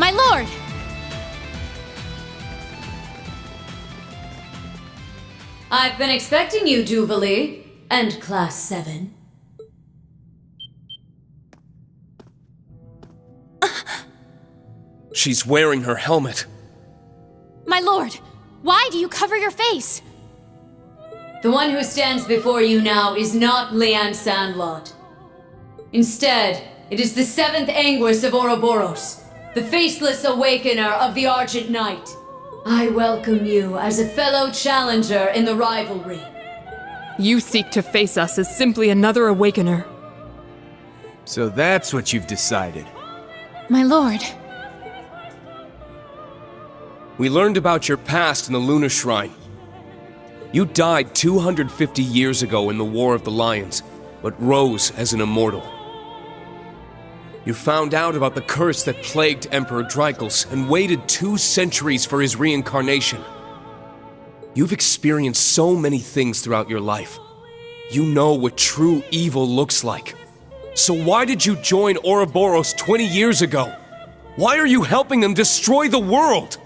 My lord! I've been expecting you, Jubilee, and Class 7. She's wearing her helmet. My lord, why do you cover your face? The one who stands before you now is not Leanne Sandlot. Instead, it is the 7th Anguis of Ouroboros, the faceless awakener of the Argent Knight. I welcome you as a fellow challenger in the rivalry. You seek to face us as simply another awakener. So that's what you've decided. My lord. We learned about your past in the Lunar Shrine. You died 250 years ago in the War of the Lions, but rose as an immortal. You found out about the curse that plagued Emperor Drycles and waited 2 centuries for his reincarnation. You've experienced so many things throughout your life. You know what true evil looks like. So why did you join Ouroboros 20 years ago? Why are you helping them destroy the world?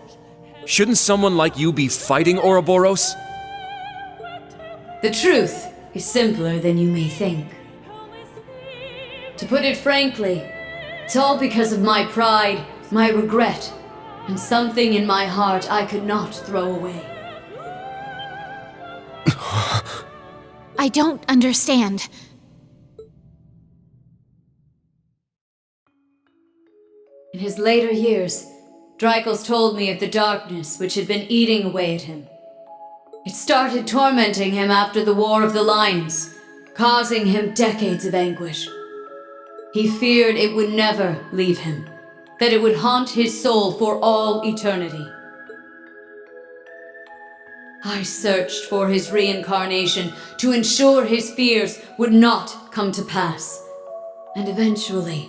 Shouldn't someone like you be fighting Ouroboros? The truth is simpler than you may think. To put it frankly, it's all because of my pride, my regret, and something in my heart I could not throw away. I don't understand. In his later years, Drycles told me of the darkness which had been eating away at him. It started tormenting him after the War of the Lions, causing him decades of anguish. He feared it would never leave him, that it would haunt his soul for all eternity. I searched for his reincarnation to ensure his fears would not come to pass. And eventually,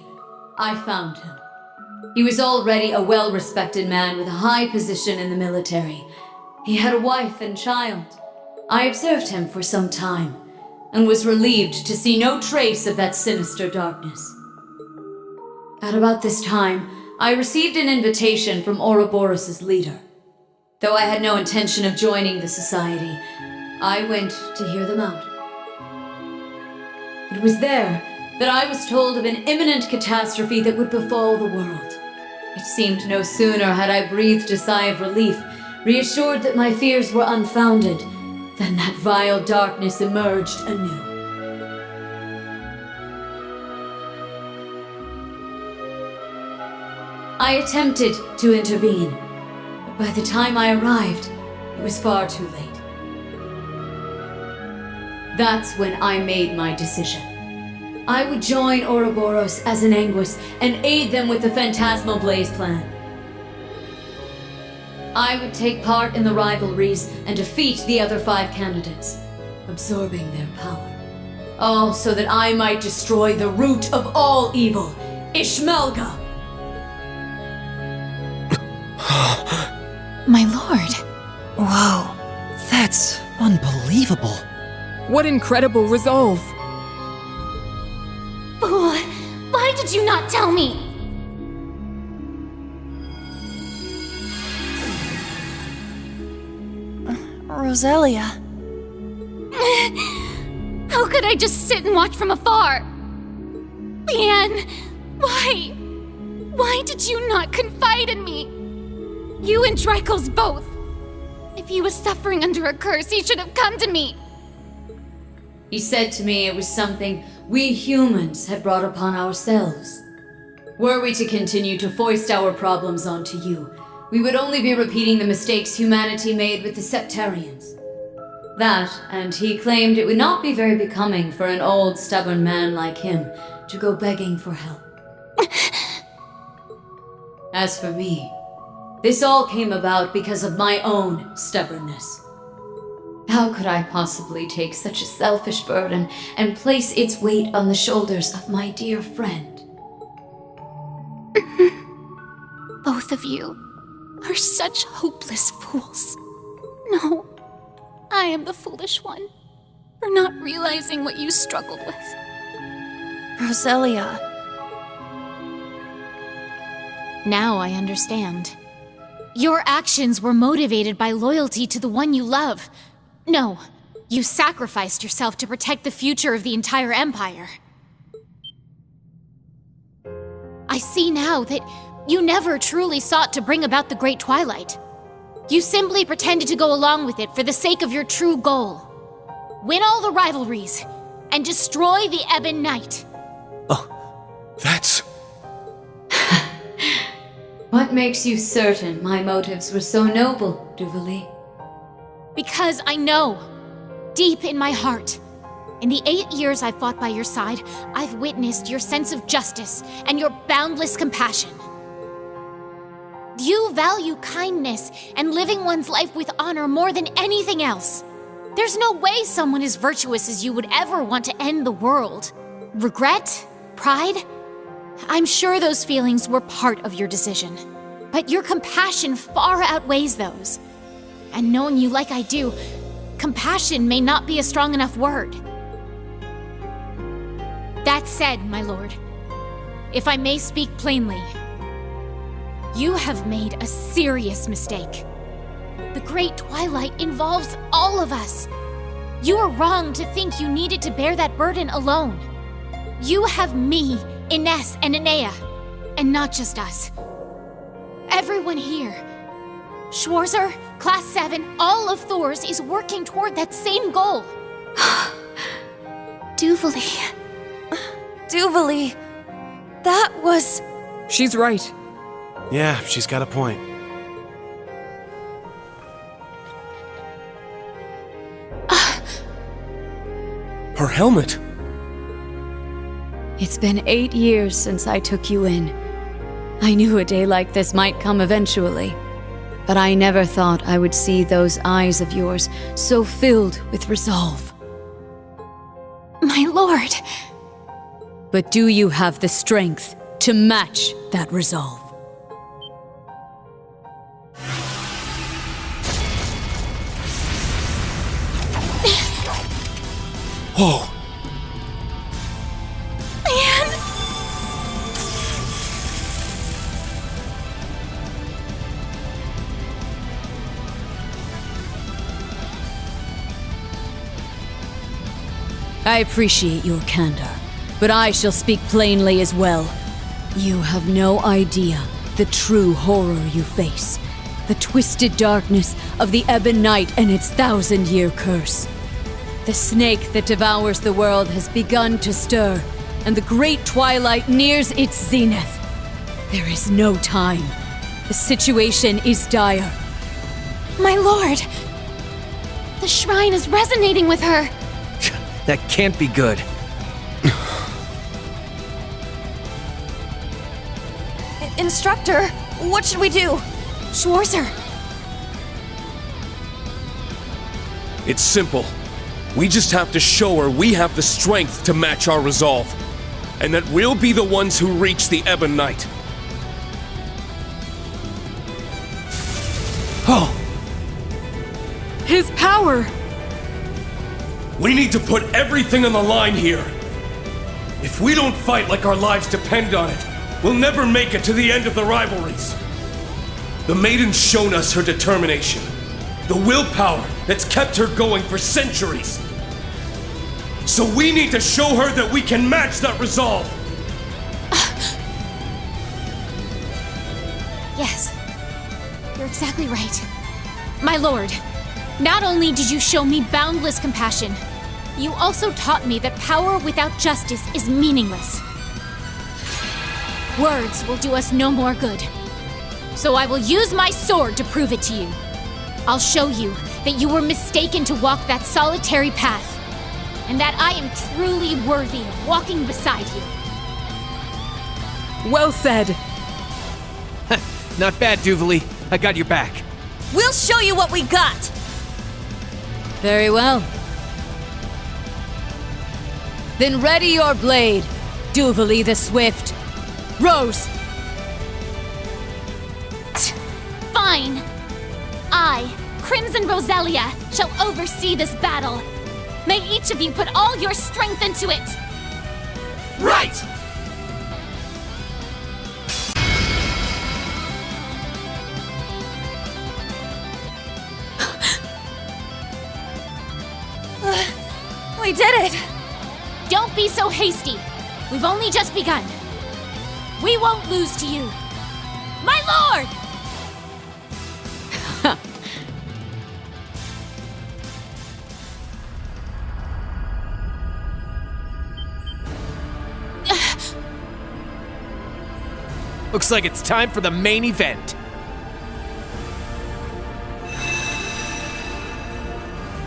I found him. He was already a well-respected man with a high position in the military. He had a wife and child. I observed him for some time, and was relieved to see no trace of that sinister darkness. At about this time, I received an invitation from Ouroboros' leader. Though I had no intention of joining the society, I went to hear them out. It was there that I was told of an imminent catastrophe that would befall the world. It seemed no sooner had I breathed a sigh of relief, reassured that my fears were unfounded, than that vile darkness emerged anew. I attempted to intervene, but by the time I arrived, it was far too late. That's when I made my decision. I would join Ouroboros as an Anguis and aid them with the Phantasmal Blaze plan. I would take part in the rivalries and defeat the other 5 candidates, absorbing their power. All so that I might destroy the root of all evil, Ishmelga! My lord. Whoa, that's unbelievable. What incredible resolve! Fool! Why did you not tell me? Roselia. How could I just sit and watch from afar? Leanne, why? Why did you not confide in me? You and Drycles both. If he was suffering under a curse, he should have come to me. He said to me it was something we humans had brought upon ourselves. Were we to continue to foist our problems onto you, we would only be repeating the mistakes humanity made with the Septarians. That, and he claimed it would not be very becoming for an old, stubborn man like him to go begging for help. As for me, this all came about because of my own stubbornness. How could I possibly take such a selfish burden and place its weight on the shoulders of my dear friend? Both of you are such hopeless fools. No, I am the foolish one for not realizing what you struggled with. Roselia. Now I understand. Your actions were motivated by loyalty to the one you love. No, you sacrificed yourself to protect the future of the entire Empire. I see now that you never truly sought to bring about the Great Twilight. You simply pretended to go along with it for the sake of your true goal. Win all the rivalries, and destroy the Ebon Knight. Oh, that's... What makes you certain my motives were so noble, Duvali? Because I know, deep in my heart, in the 8 years I've fought by your side, I've witnessed your sense of justice and your boundless compassion. You value kindness and living one's life with honor more than anything else. There's no way someone as virtuous as you would ever want to end the world. Regret? Pride? I'm sure those feelings were part of your decision. But your compassion far outweighs those. And knowing you like I do, compassion may not be a strong enough word. That said, my lord, if I may speak plainly, you have made a serious mistake. The Great Twilight involves all of us. You are wrong to think you needed to bear that burden alone. You have me, Ines, and Enea, and not just us. Everyone here. Schwarzer, Class 7, all of Thor's is working toward that same goal. Duvali. Duvali. That was... She's right. Yeah, she's got a point. Her helmet! It's been 8 years since I took you in. I knew a day like this might come eventually, but I never thought I would see those eyes of yours so filled with resolve. My lord. But do you have the strength to match that resolve? Whoa! I appreciate your candor, but I shall speak plainly as well. You have no idea the true horror you face. The twisted darkness of the Ebon Knight and its 1,000-year curse. The snake that devours the world has begun to stir, and the Great Twilight nears its zenith. There is no time. The situation is dire. My lord. The shrine is resonating with her. That can't be good. Instructor, what should we do? Schwarzer. It's simple. We just have to show her we have the strength to match our resolve. And that we'll be the ones who reach the Ebon Knight. Oh! His power! We need to put everything on the line here. If we don't fight like our lives depend on it, we'll never make it to the end of the rivalries. The Maiden's shown us her determination. The willpower that's kept her going for centuries. So we need to show her that we can match that resolve. Yes, you're exactly right. My lord, not only did you show me boundless compassion, you also taught me that power without justice is meaningless. Words will do us no more good. So I will use my sword to prove it to you. I'll show you that you were mistaken to walk that solitary path, and that I am truly worthy of walking beside you. Well said. Not bad, Duvali. I got your back. We'll show you what we got! Very well. Then ready your blade, Duvali the Swift. Rose! Fine! I, Crimson Roselia, shall oversee this battle. May each of you put all your strength into it! Right! We did it! Don't be so hasty. We've only just begun. We won't lose to you. My lord! Looks like it's time for the main event.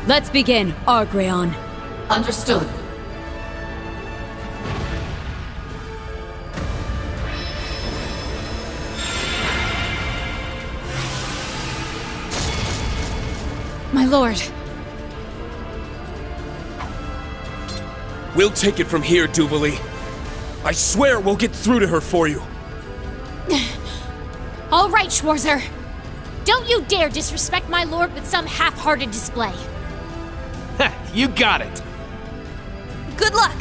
Let's begin, Argreon. Understood. My lord. We'll take it from here, Duvalie. I swear we'll get through to her for you. All right, Schwarzer. Don't you dare disrespect my lord with some half-hearted display. You got it. Good luck!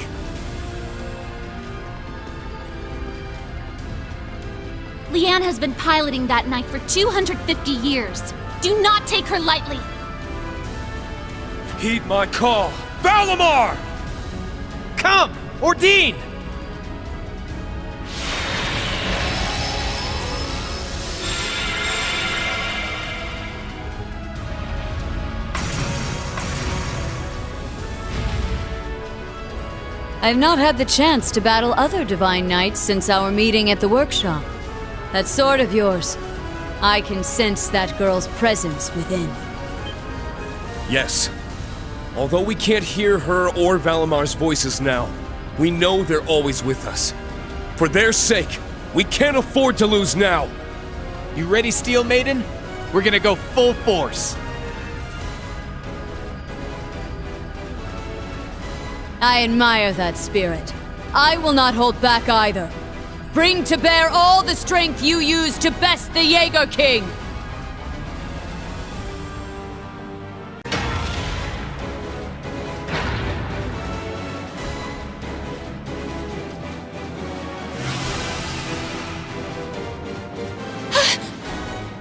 Leanne has been piloting that knight for 250 years. Do not take her lightly. Heed my call. Valimar! Come, Ordine! I've not had the chance to battle other divine knights since our meeting at the workshop. That sword of yours, I can sense that girl's presence within. Yes. Although we can't hear her or Valimar's voices now, we know they're always with us. For their sake, we can't afford to lose now. You ready, Steel Maiden? We're gonna go full force. I admire that spirit. I will not hold back either. Bring to bear all the strength you use to best the Jaeger King!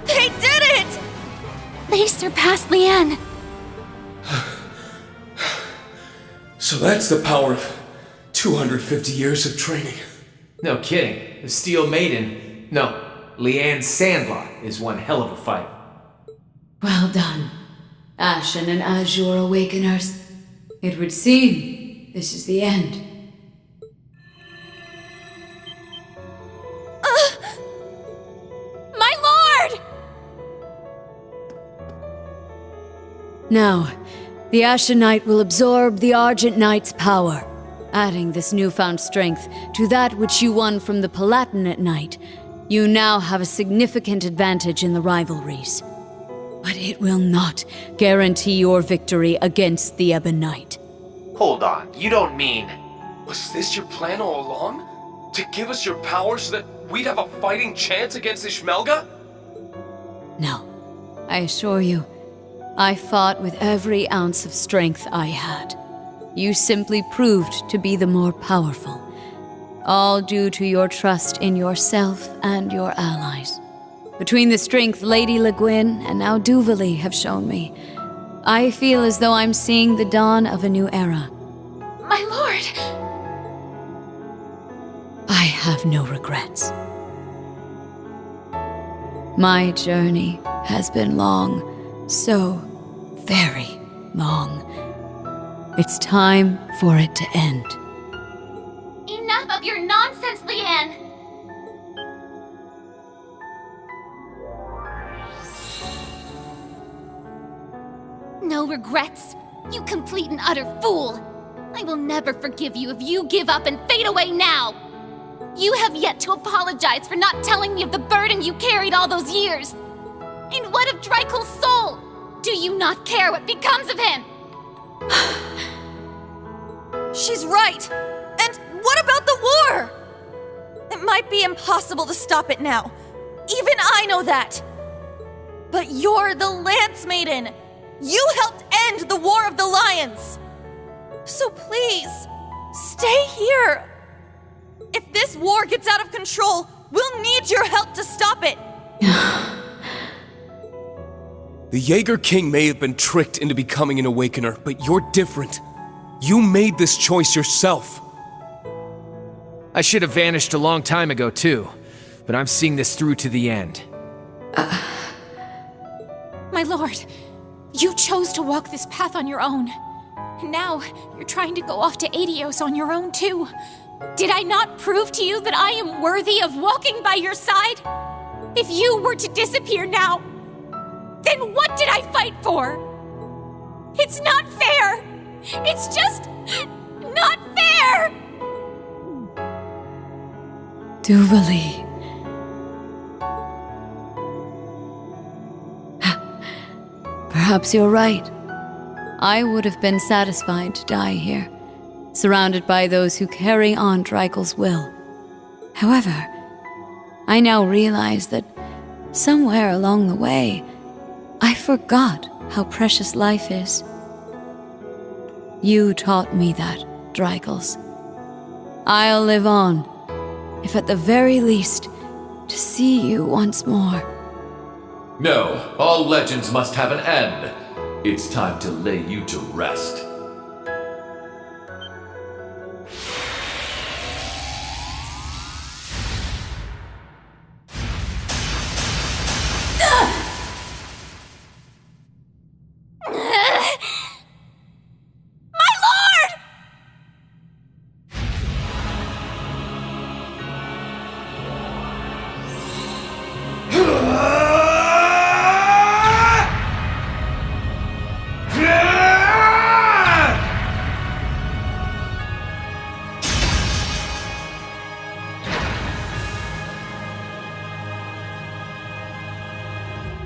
They did it! They surpassed Leanne. So that's the power of 250 years of training. No kidding. The Steel Maiden, no, Leanne Sandlot is one hell of a fight. Well done, Ashen and Azure Awakeners. It would seem this is the end. My lord! Now, the Ashen Knight will absorb the Argent Knight's power, adding this newfound strength to that which you won from the Palatinate Knight. You now have a significant advantage in the rivalries. But it will not guarantee your victory against the Ebon Knight. Hold on, you don't mean... Was this your plan all along? To give us your power so that we'd have a fighting chance against Ishmelga? No, I assure you, I fought with every ounce of strength I had. You simply proved to be the more powerful. All due to your trust in yourself and your allies. Between the strength Lady Le Guin and now Duvalie have shown me, I feel as though I'm seeing the dawn of a new era. My lord! I have no regrets. My journey has been long, so very long. It's time for it to end. Enough of your nonsense, Leanne! No regrets? You complete and utter fool! I will never forgive you if you give up and fade away now! You have yet to apologize for not telling me of the burden you carried all those years! And what of Drykel's soul? Do you not care what becomes of him? She's right! And what about the war? It might be impossible to stop it now. Even I know that. But you're the Lance Maiden. You helped end the War of the Lions. So please, stay here. If this war gets out of control, we'll need your help to stop it. The Jaeger King may have been tricked into becoming an Awakener, but you're different. You made this choice yourself. I should have vanished a long time ago, too. But I'm seeing this through to the end. My lord, you chose to walk this path on your own. Now, you're trying to go off to Adios on your own, too. Did I not prove to you that I am worthy of walking by your side? If you were to disappear now, then what did I fight for? It's not fair! It's just not fair! Duvalie. Perhaps you're right. I would have been satisfied to die here, surrounded by those who carry on Dreikel's will. However, I now realize that somewhere along the way, I forgot how precious life is. You taught me that, Dreikels. I'll live on, if at the very least, to see you once more. No, all legends must have an end. It's time to lay you to rest.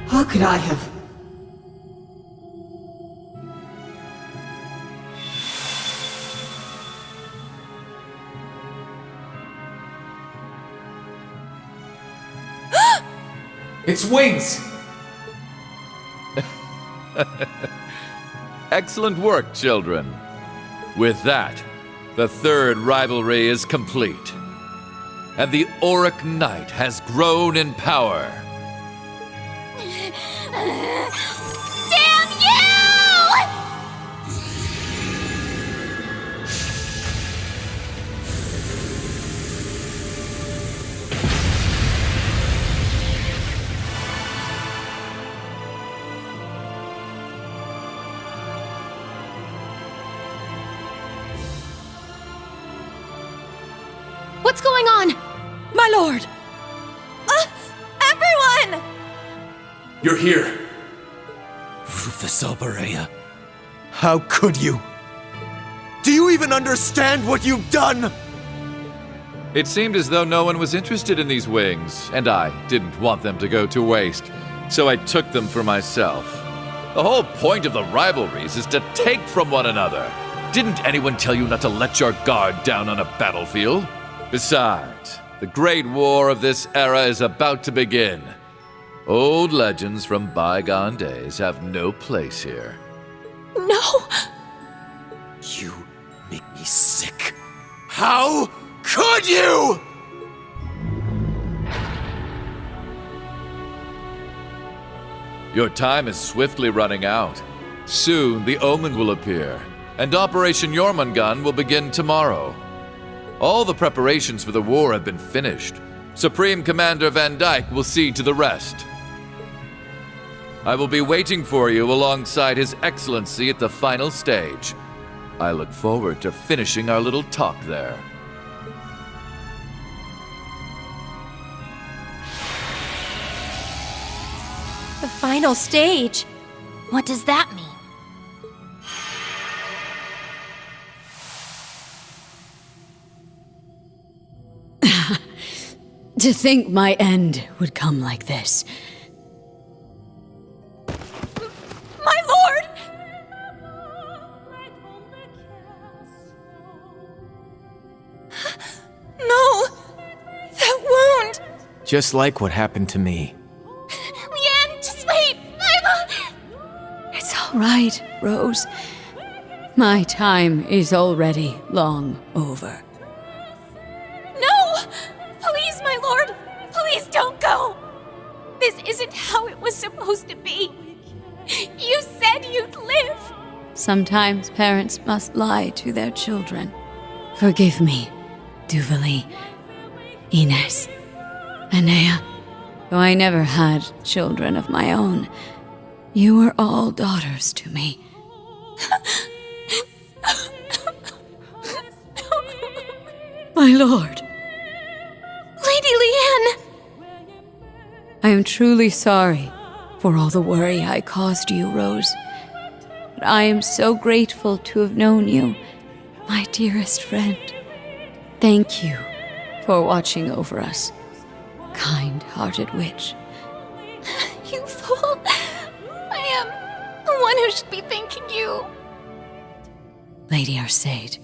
How could I have? Its wings! Excellent work, children. With that, the third rivalry is complete, and the Auric Knight has grown in power. Damn you! What's going on? My lord! Everyone! You're here. Rufus Alberea. How could you? Do you even understand what you've done? It seemed as though no one was interested in these wings, and I didn't want them to go to waste, so I took them for myself. The whole point of the rivalries is to take from one another. Didn't anyone tell you not to let your guard down on a battlefield? Besides, the great war of this era is about to begin. Old legends from bygone days have no place here. No! You make me sick. How could you? Your time is swiftly running out. Soon the Omen will appear, and Operation Jormungand will begin tomorrow. All the preparations for the war have been finished. Supreme Commander Van Dyke will see to the rest. I will be waiting for you alongside His Excellency at the final stage. I look forward to finishing our little talk there. The final stage. What does that mean? To think my end would come like this. My lord! No! That wound! Just like what happened to me. Leanne, just wait! It's all right, Rose. My time is already long over. No! Please, my lord! Please don't go! This isn't how it was supposed to be. You said you'd live. sometimes parents must lie to their children. Forgive me, Duvali, Ines, Anea. Though I never had children of my own, you were all daughters to me. My lord. Lady Leanne! I am truly sorry for all the worry I caused you, Rose. But I am so grateful to have known you, my dearest friend. Thank you for watching over us, kind-hearted witch. You fool! I am the one who should be thanking you. Lady Arsaid,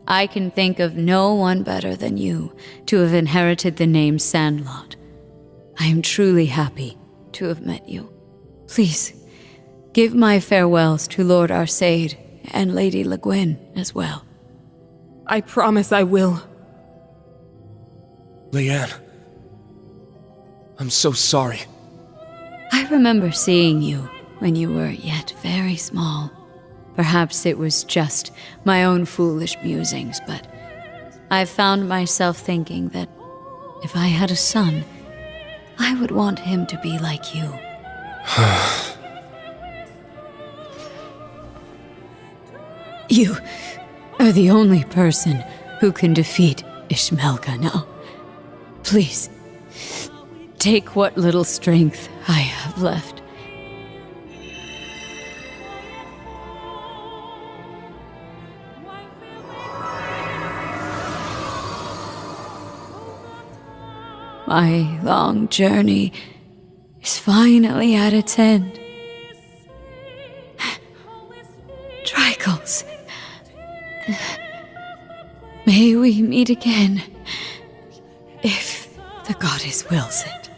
I can think of no one better than you to have inherited the name Sandlot. I am truly happy to have met you. Please, give my farewells to Lord Arsaid and Lady Le Guin as well. I promise I will. Leanne, I'm so sorry. I remember seeing you when you were yet very small. Perhaps it was just my own foolish musings, but I've found myself thinking that if I had a son, I would want him to be like you. You are the only person who can defeat Ishmelka now. Please, take what little strength I have left. My long journey is finally at its end. Tricles, may we meet again, if the goddess wills it.